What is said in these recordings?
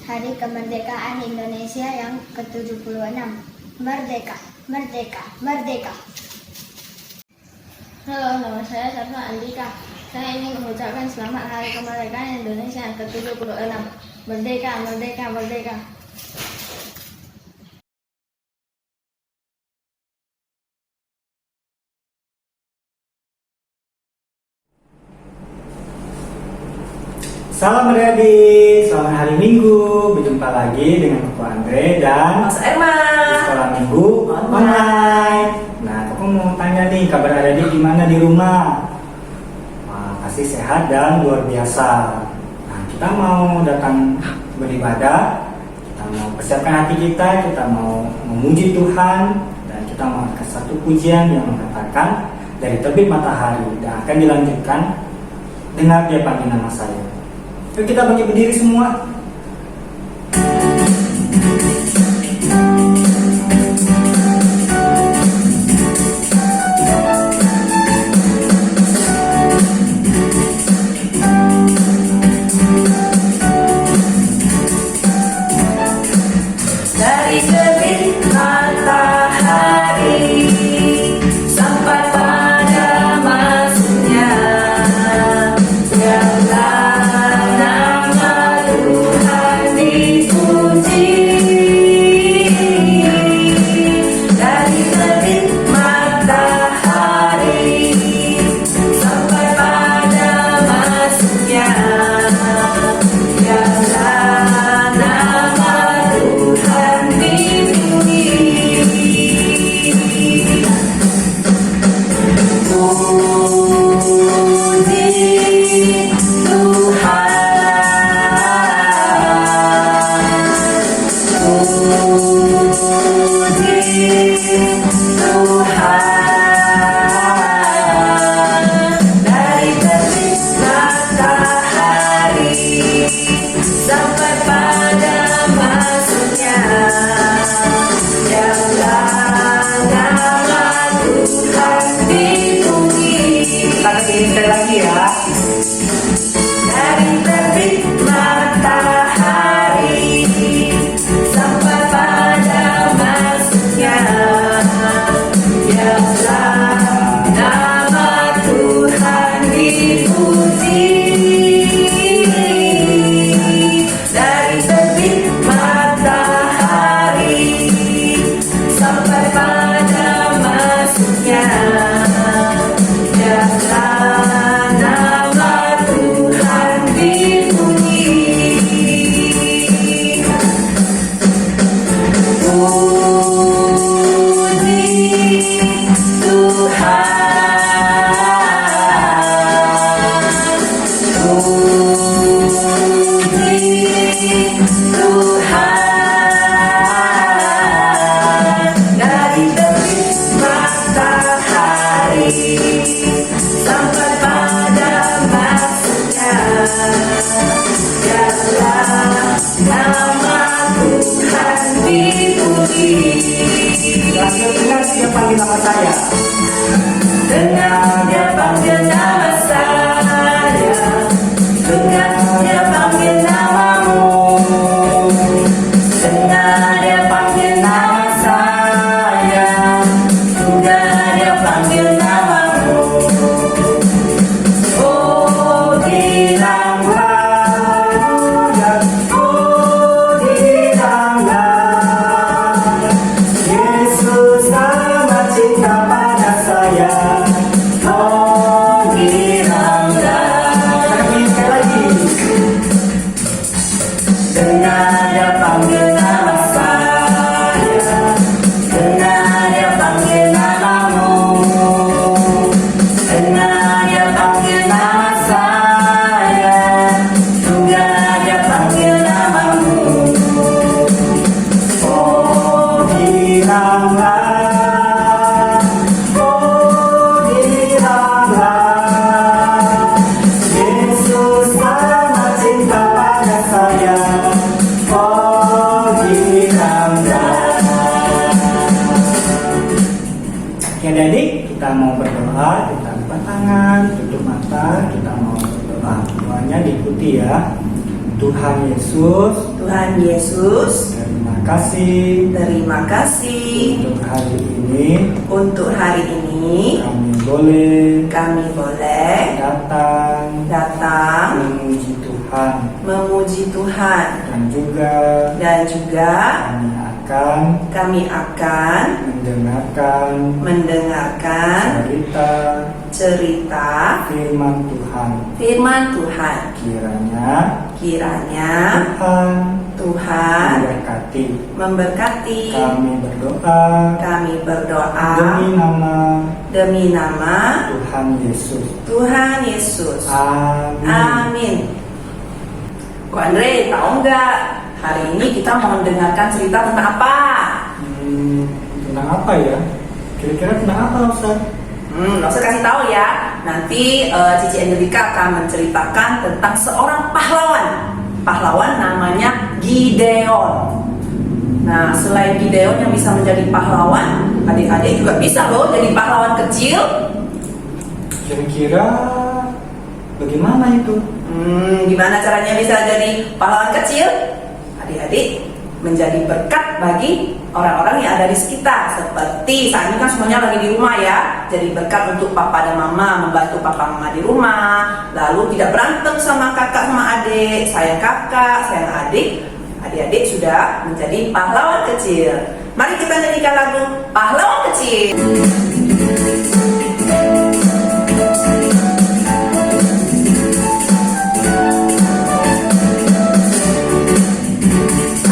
Hari Kemerdekaan Indonesia yang ke-76. Merdeka, merdeka, merdeka. Halo, nama saya Sarfa Andika. Saya ingin mengucapkan selamat Hari Kemerdekaan Indonesia yang ke-76. Merdeka, merdeka, merdeka. Salam adik-adik, selamat hari Minggu. Berjumpa lagi dengan Koko Andre dan Mas Erma di sekolah Minggu online. Nah, Koko mau tanya nih, kabar adik-adik gimana di rumah? Wah, pasti sehat dan luar biasa. Nah, kita mau datang beribadah, kita mau persiapkan hati kita mau memuji Tuhan, dan kita mau angkat satu pujian yang mengatakan dari terbit matahari dan akan dilanjutkan dengar dia panggil nama saya. Yuk kita bangkit berdiri semua. dari terbit matahari sampai pada masuknya biarlah nama Tuhan dipuji. Dari terbit matahari sampai pada masuknya biarlah nama Tuhan dipuji. Puji Tuhan. Dari terbit matahari sampai pada masuknya biarlah nama Tuhan dipuji. Kita kesini sekali lagi ya. Dari terbit matahari sampai pada masuknya biarlah nama Tuhan dipuji. Dari terbit matahari sampai pada masuknya biarlah nama Tuhan dipuji. Puji Tuhan. Dari terbit matahari sampai pada masuknya biarlah nama Tuhan dipuji. Lanjut dengar dia panggil nama saya. Dengar dia panggil nama saya, dengar dia panggil namamu, dengar dia panggil nama saya, dengar dia panggil namamu. Oh diranglah, oh diranglah, Yesus amat cinta pada saya. Oh diranglah. Kita sekali lagi. Dengar dia panggil nama saya, dengar dia panggil namamu, dengar dia panggil nama saya, dengar dia panggil namamu. Oh Diranglah, oh diranglah, Yesus amat cinta pada saya. Oh diranglah. Oke adik-adik, kita mau berdoa, kita angkat tangan, tutup mata, kita mau berdoa. Doanya diikuti ya. Tuhan Yesus, Tuhan Yesus, terima kasih untuk hari ini kami boleh datang memuji Tuhan dan juga kami akan mendengarkan cerita firman Tuhan. Kiranya Tuhan memberkati. Kami berdoa demi nama Tuhan Yesus. Amin. Ko Andre, tahu nggak hari ini kita mau mendengarkan cerita tentang apa? Tentang apa ya? Kira-kira tentang apa, Ustaz? Nggak usah kasih tahu ya. Nanti Cici Angelika akan menceritakan tentang seorang pahlawan namanya Gideon. Nah, selain Gideon yang bisa menjadi pahlawan, adik-adik juga bisa loh jadi pahlawan kecil. Kira-kira bagaimana itu? Gimana caranya bisa jadi pahlawan kecil? Adik-adik menjadi berkat bagi orang-orang yang ada di sekitar. Seperti saat ini kan semuanya lagi di rumah ya. Jadi berkat untuk papa dan mama, membantu papa mama di rumah. Lalu tidak berantem sama kakak sama adik, sayang kakak, sayang adik. Adik-adik sudah menjadi pahlawan kecil. Mari kita nyanyikan lagu Pahlawan Kecil.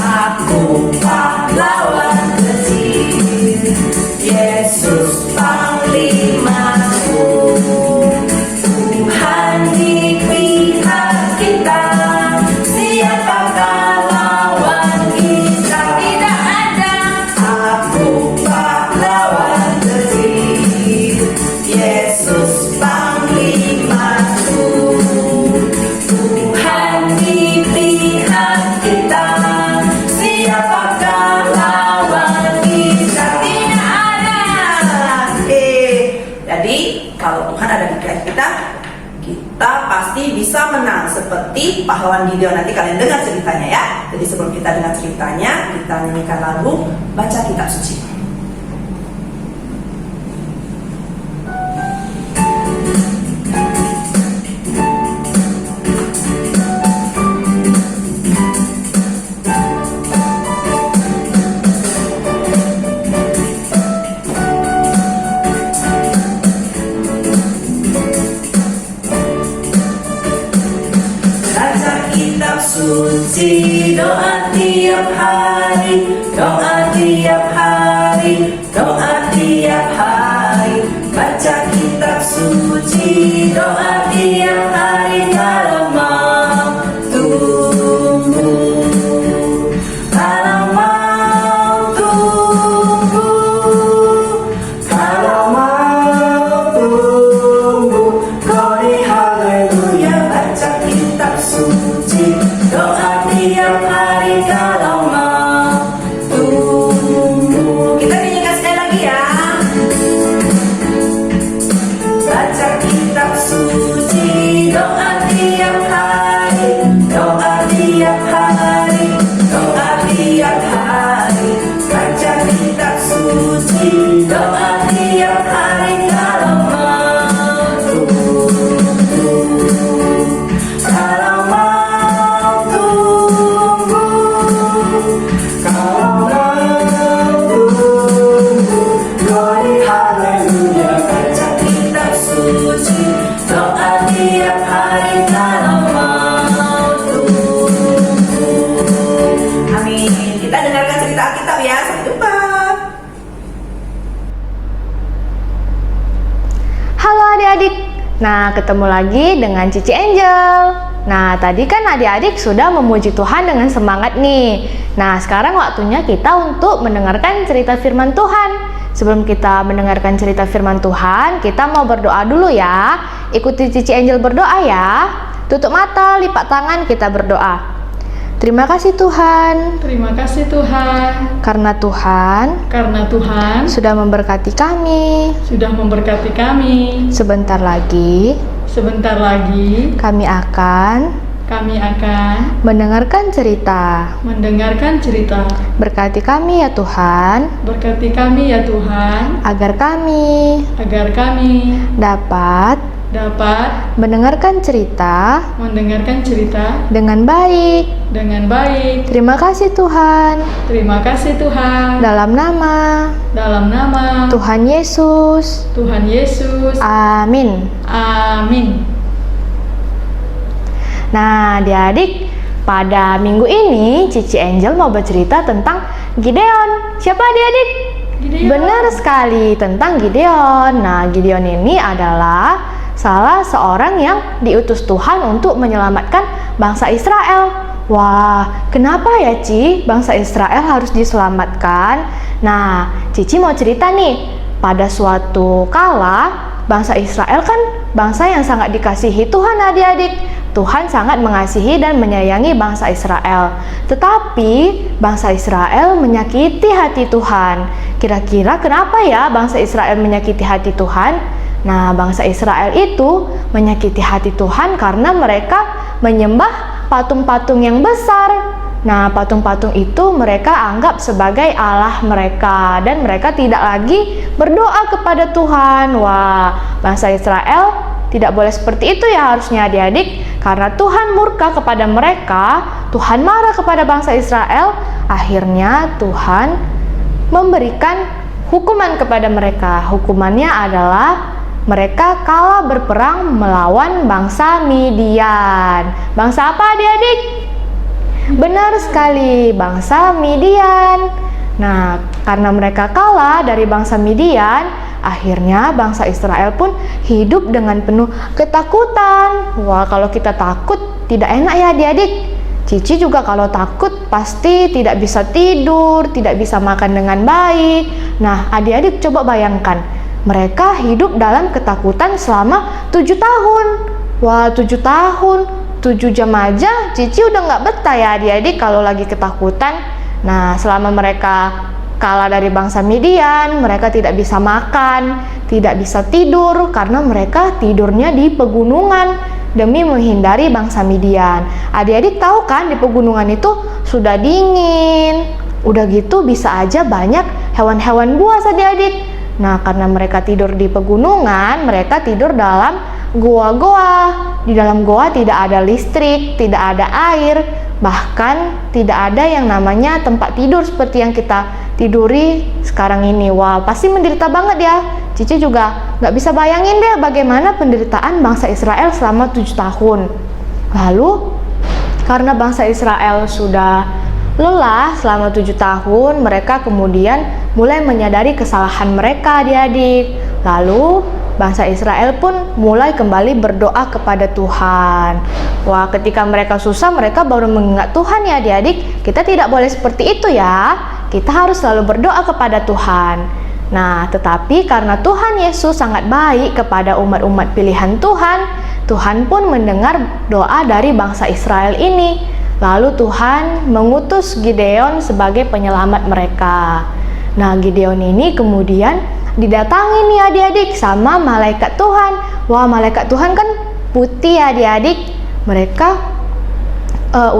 Aku pahlawan kecil, Yesus panglimaku, Tuhan di pihak kita, siapakah lawan kita? Tidak ada. Aku pahlawan kecil, Yesus panglimaku, Tuhan di pihak kita. Siapakah lawan kita? Tidak ada. Jadi kalau Tuhan ada di pihak kita, kita pasti bisa menang seperti pahlawan Gideon. Nanti kalian dengar ceritanya ya. Jadi sebelum kita dengar ceritanya, kita nyanyikan lagu Baca Kitab Suci. Suci, doa tiap hari, doa tiap hari, doa tiap hari. Baca kitab suci, doa tiap hari. Kalau mau tunggu, kalau mau tunggu, kalau mau tunggu, glory haleluya. Baca kitab suci, doa tiap hari. Kalau mau tunggu, kita nyanyikan sekali lagi ya. Baca kitab suci, doa tiap hari, doa tiap hari, doa tiap hari. Baca kitab suci, doa tiap hari. Kalau mau tunggu, kalau mau tunggu, kalau mau tunggu, glory haleluya. Baca kitab suci, doa tiap hari. Kalau mau tunggu. Amin. Kita dengarkan cerita Alkitab ya. Sampai jumpa. Halo adik-adik. Nah, ketemu lagi dengan Cici Angel. Nah, tadi kan adik-adik sudah memuji Tuhan dengan semangat nih. Nah, sekarang waktunya kita untuk mendengarkan cerita firman Tuhan. Sebelum kita mendengarkan cerita firman Tuhan, kita mau berdoa dulu ya. Ikuti Cici Angel berdoa ya. Tutup mata, lipat tangan, kita berdoa. Terima kasih Tuhan, Terima kasih Tuhan, karena Tuhan karena Tuhan sudah memberkati kami. sudah memberkati kami. Sebentar lagi Sebentar lagi kami akan kami akan mendengarkan cerita. mendengarkan cerita. Berkati kami ya Tuhan, Berkati kami ya Tuhan, agar kami agar kami dapat dapat mendengarkan cerita mendengarkan cerita dengan baik. dengan baik. Terima kasih Tuhan. Terima kasih Tuhan. Dalam nama Dalam nama Tuhan Yesus. Tuhan Yesus. Amin. Amin. Nah, adik-adik, pada minggu ini Cici Angel mau bercerita tentang Gideon. Siapa adik-adik? Gideon. Benar sekali, tentang Gideon. Nah, Gideon ini adalah salah seorang yang diutus Tuhan untuk menyelamatkan bangsa Israel. Wah, kenapa ya Ci bangsa Israel harus diselamatkan? Nah, Cici mau cerita nih. Pada suatu kala, bangsa Israel kan bangsa yang sangat dikasihi Tuhan adik-adik. Tuhan sangat mengasihi dan menyayangi bangsa Israel. Tetapi bangsa Israel menyakiti hati Tuhan. Kira-kira kenapa ya bangsa Israel menyakiti hati Tuhan? Nah, bangsa Israel itu menyakiti hati Tuhan karena mereka menyembah patung-patung yang besar. Nah, patung-patung itu mereka anggap sebagai Allah mereka dan mereka tidak lagi berdoa kepada Tuhan. Wah, bangsa Israel tidak boleh seperti itu ya harusnya adik-adik, karena Tuhan murka kepada mereka, Tuhan marah kepada bangsa Israel. Akhirnya Tuhan memberikan hukuman kepada mereka. Hukumannya adalah mereka kalah berperang melawan bangsa Midian. Bangsa apa adik-adik? Benar sekali, bangsa Midian. Nah, karena mereka kalah dari bangsa Midian, akhirnya bangsa Israel pun hidup dengan penuh ketakutan. Wah, kalau kita takut tidak enak ya adik-adik. Cici juga kalau takut pasti tidak bisa tidur, tidak bisa makan dengan baik. Nah, adik-adik coba bayangkan, mereka hidup dalam ketakutan selama 7 tahun. Wah, 7 tahun, 7 jam aja Cici udah nggak betah ya adik-adik kalau lagi ketakutan. Nah, selama mereka kalah dari bangsa Midian, mereka tidak bisa makan, tidak bisa tidur karena mereka tidurnya di pegunungan demi menghindari bangsa Midian. Adik-adik tahu kan di pegunungan itu sudah dingin, udah gitu bisa aja banyak hewan-hewan buas adik-adik. Nah, karena mereka tidur di pegunungan, mereka tidur dalam goa-goa. Di dalam goa tidak ada listrik, tidak ada air, bahkan tidak ada yang namanya tempat tidur seperti yang kita tiduri sekarang ini. Wah, pasti menderita banget ya. Cici juga nggak bisa bayangin deh bagaimana penderitaan bangsa Israel selama 7 tahun. Lalu, karena bangsa Israel sudah lelah selama 7 tahun, mereka kemudian mulai menyadari kesalahan mereka adik-adik. Lalu, bangsa Israel pun mulai kembali berdoa kepada Tuhan. Wah, ketika mereka susah, mereka baru mengingat Tuhan ya adik-adik. Kita tidak boleh seperti itu ya. Kita harus selalu berdoa kepada Tuhan. Nah, tetapi karena Tuhan Yesus sangat baik kepada umat-umat pilihan Tuhan, Tuhan pun mendengar doa dari bangsa Israel ini. Lalu Tuhan mengutus Gideon sebagai penyelamat mereka. Nah, Gideon ini kemudian didatangi nih adik-adik sama malaikat Tuhan. Wah, malaikat Tuhan kan putih adik-adik. Mereka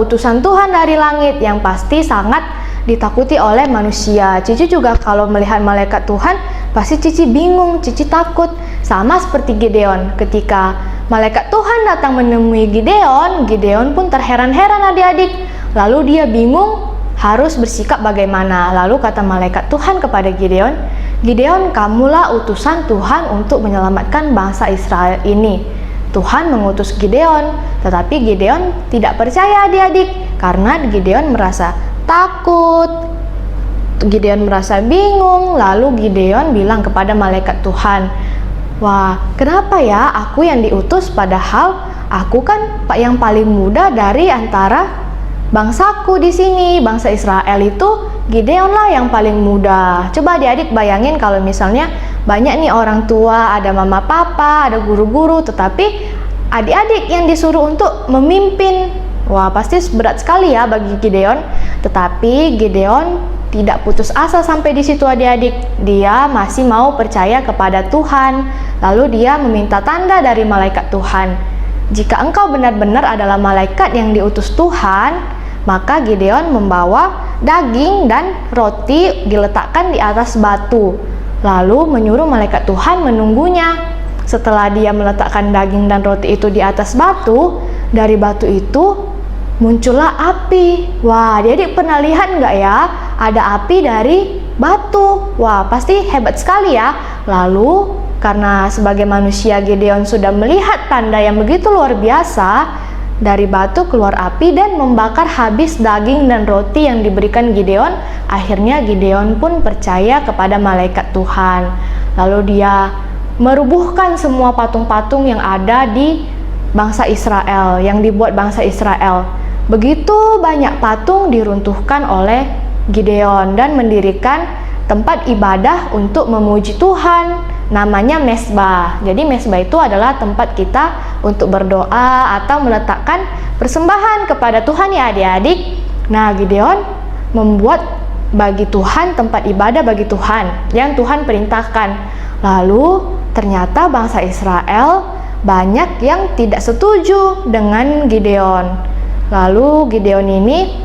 utusan Tuhan dari langit yang pasti sangat ditakuti oleh manusia. Cici juga kalau melihat malaikat Tuhan pasti Cici bingung, Cici takut. Sama seperti Gideon, ketika malaikat Tuhan datang menemui Gideon, Gideon pun terheran-heran adik-adik. Lalu dia bingung harus bersikap bagaimana. Lalu kata malaikat Tuhan kepada Gideon, Gideon, kamulah utusan Tuhan untuk menyelamatkan bangsa Israel ini. Tuhan mengutus Gideon, tetapi Gideon tidak percaya adik-adik karena Gideon merasa takut. Gideon merasa bingung. Lalu Gideon bilang kepada malaikat Tuhan, wah, kenapa ya aku yang diutus padahal aku kan yang paling muda dari antara bangsaku di sini. Bangsa Israel itu Gideon lah yang paling muda. Coba adik-adik bayangin kalau misalnya banyak nih orang tua, ada mama papa, ada guru-guru, tetapi adik-adik yang disuruh untuk memimpin. Wah, pasti berat sekali ya bagi Gideon. Tetapi Gideon tidak putus asa sampai di situ adik-adik. Dia masih mau percaya kepada Tuhan. Lalu dia meminta tanda dari malaikat Tuhan. jika engkau benar-benar adalah malaikat yang diutus Tuhan, maka Gideon membawa daging dan roti diletakkan di atas batu, lalu menyuruh malaikat Tuhan menunggunya. Setelah dia meletakkan daging dan roti itu di atas batu, dari batu itu muncullah api. Wah, jadi pernah lihat nggak ya? Ada api dari batu. Wah, pasti hebat sekali ya. Lalu, karena sebagai manusia Gideon sudah melihat tanda yang begitu luar biasa, dari batu keluar api dan membakar habis daging dan roti yang diberikan Gideon. Akhirnya Gideon pun percaya kepada malaikat Tuhan. Lalu dia merubuhkan semua patung-patung yang ada di bangsa Israel, yang dibuat bangsa Israel. Begitu banyak patung diruntuhkan oleh Gideon dan mendirikan tempat ibadah untuk memuji Tuhan, namanya mesbah. Jadi mesbah itu adalah tempat kita untuk berdoa atau meletakkan persembahan kepada Tuhan ya adik-adik. Nah, Gideon membuat bagi Tuhan tempat ibadah bagi Tuhan yang Tuhan perintahkan. Lalu ternyata bangsa Israel banyak yang tidak setuju dengan Gideon. Lalu Gideon ini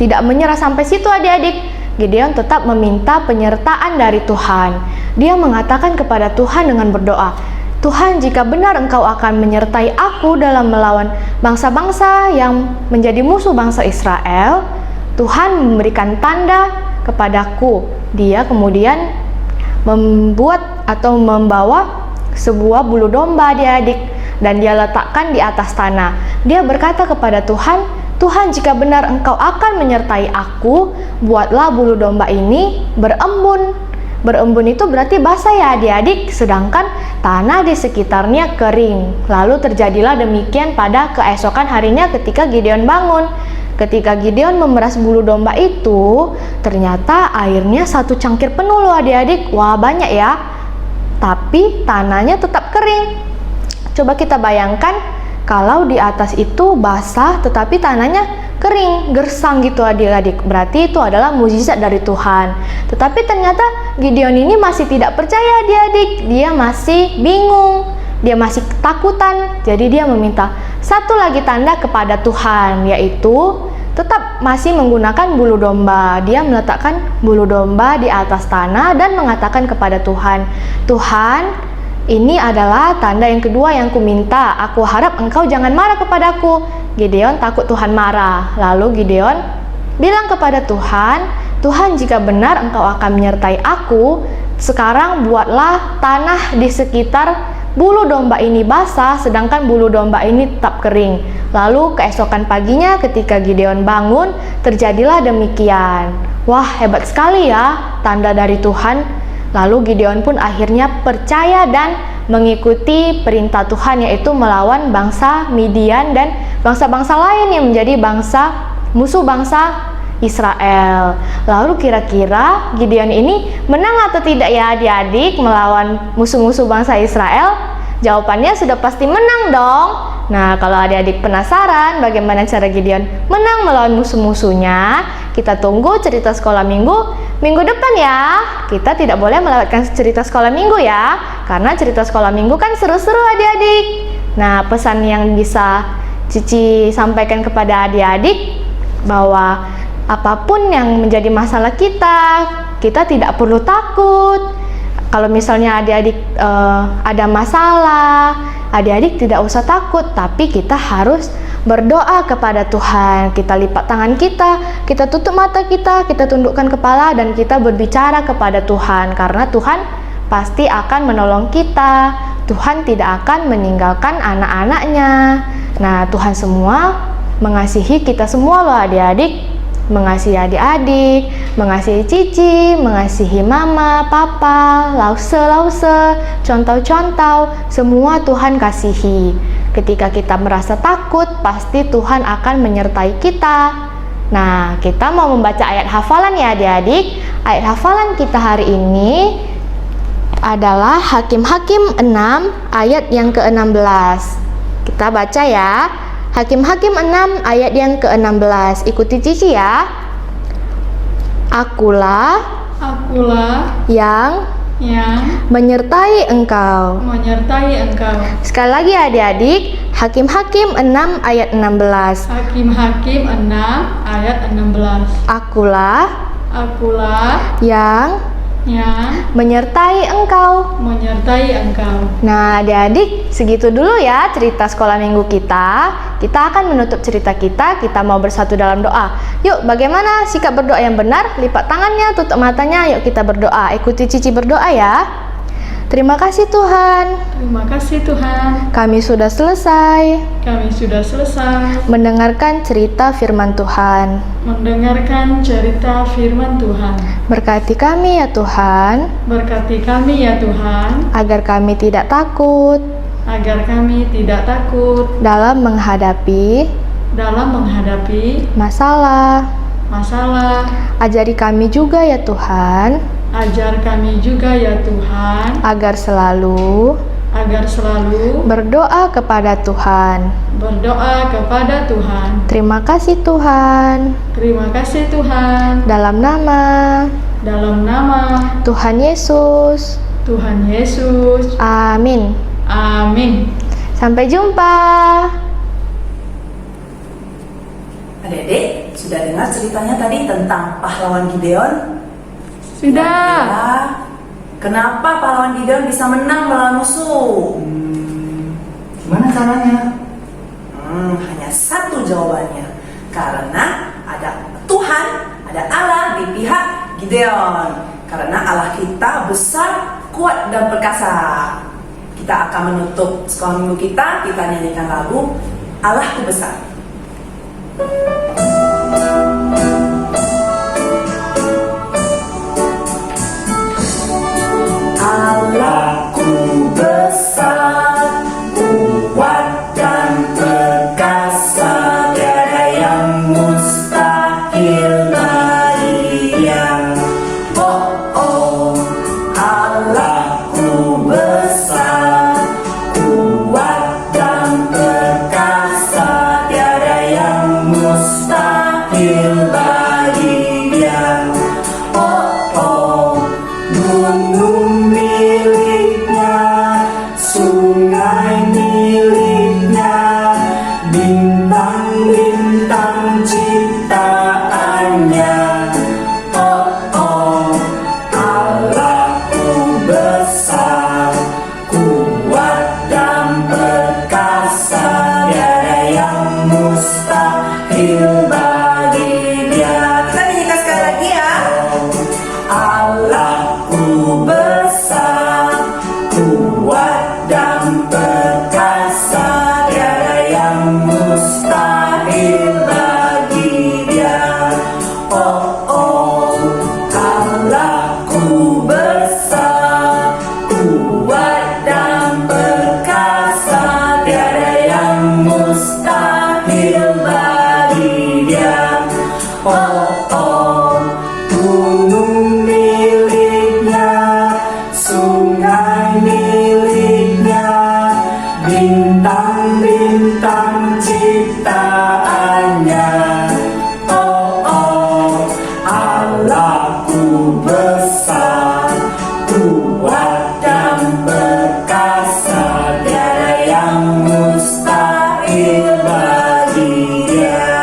tidak menyerah sampai situ adik-adik. Gideon tetap meminta penyertaan dari Tuhan. Dia mengatakan kepada Tuhan dengan berdoa, Tuhan, jika benar Engkau akan menyertai aku dalam melawan bangsa-bangsa yang menjadi musuh bangsa Israel, Tuhan memberikan tanda kepadaku. Dia kemudian membuat atau membawa sebuah bulu domba adik-adik dan dia letakkan di atas tanah. Dia berkata kepada Tuhan, Tuhan, jika benar Engkau akan menyertai aku, buatlah bulu domba ini berembun. Berembun itu berarti basah ya adik-adik, sedangkan tanah di sekitarnya kering. Lalu terjadilah demikian pada keesokan harinya ketika Gideon bangun. Ketika Gideon memeras bulu domba itu, ternyata airnya 1 cangkir penuh loh adik-adik. Wah, banyak ya. Tapi tanahnya tetap kering. Coba kita bayangkan kalau di atas itu basah tetapi tanahnya kering, gersang gitu adik-adik. Berarti itu adalah mukjizat dari Tuhan. Tetapi ternyata Gideon ini masih tidak percaya adik-adik. Dia masih bingung. Dia masih ketakutan. Jadi dia meminta satu lagi tanda kepada Tuhan, yaitu tetap masih menggunakan bulu domba. Dia meletakkan bulu domba di atas tanah dan mengatakan kepada Tuhan, Tuhan, ini adalah tanda yang kedua yang kuminta. Aku harap Engkau jangan marah kepadaku. Gideon takut Tuhan marah. Lalu Gideon bilang kepada Tuhan, Tuhan, jika benar Engkau akan menyertai aku, sekarang buatlah tanah di sekitar bulu domba ini basah, sedangkan bulu domba ini tetap kering. Lalu keesokan paginya ketika Gideon bangun, terjadilah demikian. Wah, hebat sekali ya tanda dari Tuhan. Lalu Gideon pun akhirnya percaya dan mengikuti perintah Tuhan, yaitu melawan bangsa Midian dan bangsa-bangsa lain yang menjadi musuh bangsa Israel. Lalu kira-kira Gideon ini menang atau tidak ya adik-adik melawan musuh-musuh bangsa Israel? Jawabannya sudah pasti menang dong. Nah, kalau adik-adik penasaran bagaimana cara Gideon menang melawan musuh-musuhnya, kita tunggu cerita sekolah minggu depan ya. Kita tidak boleh melewatkan cerita sekolah minggu ya, karena cerita sekolah minggu kan seru-seru adik-adik. Nah, pesan yang bisa Cici sampaikan kepada adik-adik bahwa apapun yang menjadi masalah kita tidak perlu takut. Kalau misalnya adik-adik ada masalah, adik-adik tidak usah takut, tapi kita harus berdoa kepada Tuhan. Kita lipat tangan kita tutup mata kita tundukkan kepala dan kita berbicara kepada Tuhan, karena Tuhan pasti akan menolong kita. Tuhan tidak akan meninggalkan anak-anaknya. Nah, Tuhan semua mengasihi kita semua loh adik-adik. Mengasihi adik-adik, mengasihi Cici, mengasihi mama, papa, lause, contau-contau, semua Tuhan kasihi. Ketika kita merasa takut, pasti Tuhan akan menyertai kita. Nah, kita mau membaca ayat hafalan ya adik-adik. Ayat hafalan kita hari ini adalah Hakim-Hakim 6 ayat yang ke-16. Kita baca ya. Hakim-Hakim 6 ayat yang ke-16. Ikuti Cici ya. Akulah Akulah yang yang menyertai engkau. menyertai engkau. Sekali lagi adik-adik, Hakim-Hakim 6 ayat 16. Hakim-Hakim 6 ayat 16. Akulah Akulah yang yang menyertai engkau. menyertai engkau. Nah, adik-adik, segitu dulu ya cerita sekolah minggu kita. Kita akan menutup cerita kita mau bersatu dalam doa. Yuk, bagaimana sikap berdoa yang benar? Lipat tangannya, tutup matanya, yuk kita berdoa. Ikuti Cici berdoa ya. Terima kasih Tuhan, Terima kasih Tuhan, kami sudah selesai kami sudah selesai mendengarkan cerita firman Tuhan. mendengarkan cerita firman Tuhan. Berkati kami ya Tuhan, Berkati kami ya Tuhan, agar kami tidak takut agar kami tidak takut dalam menghadapi masalah. Ajari kami juga ya Tuhan, Ajar kami juga ya Tuhan, agar selalu berdoa kepada Tuhan. berdoa kepada Tuhan. Terima kasih Tuhan. Terima kasih Tuhan. Dalam nama Tuhan Yesus. Amin. Amin. Sampai jumpa. Adik-adik, sudah dengar ceritanya tadi tentang pahlawan Gideon? Sudah. Kira-kira kenapa pahlawan Gideon bisa menang melawan musuh? Gimana caranya? Hanya satu jawabannya. Karena ada Tuhan, ada Allah di pihak Gideon. Karena Allah kita besar, kuat dan perkasa. Kita akan menutup sekolah minggu kita nyanyikan lagu Allahku Besar. Allahku besar, kuat dan perkasa, tiada yang mustahil bagi Dia. Oh oh, Allahku besar, kuat dan perkasa, tiada yang mustahil bagi Dia. Oh oh, gunung miliknya, sungai miliknya, bintang-bintang ciptaannya. Oh oh, Allahku besar, kuat dan perkasa, tiada yang mustahil bagi Dia. Kita nyanyikan sekali lagi ya. Allahku besar, kuat dan perkasa, tiada yang mustahil bagi Dia. Oh oh, Allahku besar, kuat dan perkasa, tiada yang mustahil bagi Dia. Oh oh, gunung miliknya, sungai miliknya, bintang-bintang ciptaannya. Oh oh, Allahku besar, kuat dan perkasa, tiada yang mustahil bagi Dia.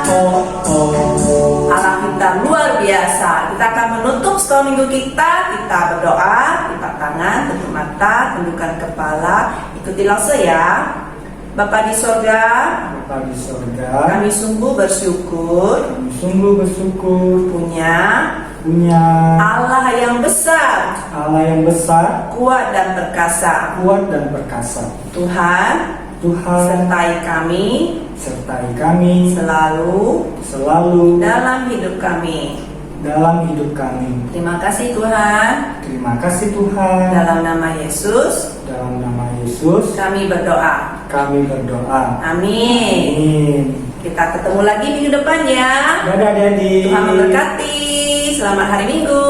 Oh oh, Allah kita luar biasa. Kita akan menutup sekolah minggu kita berdoa, lipat tangan, tutup mata, tundukkan kepala, ikuti langsung ya. Bapa di sorga, Bapa di sorga, kami sungguh bersyukur kami sungguh bersyukur punya punya Allah yang besar, Allah yang besar, kuat dan perkasa. kuat dan perkasa. Tuhan, sertai kami selalu dalam hidup kami. Terima kasih Tuhan. Terima kasih Tuhan. Dalam nama Yesus kami berdoa. Amin. Amin. Kita ketemu lagi minggu depan ya. Dadah adik. Tuhan memberkati. Selamat hari Minggu.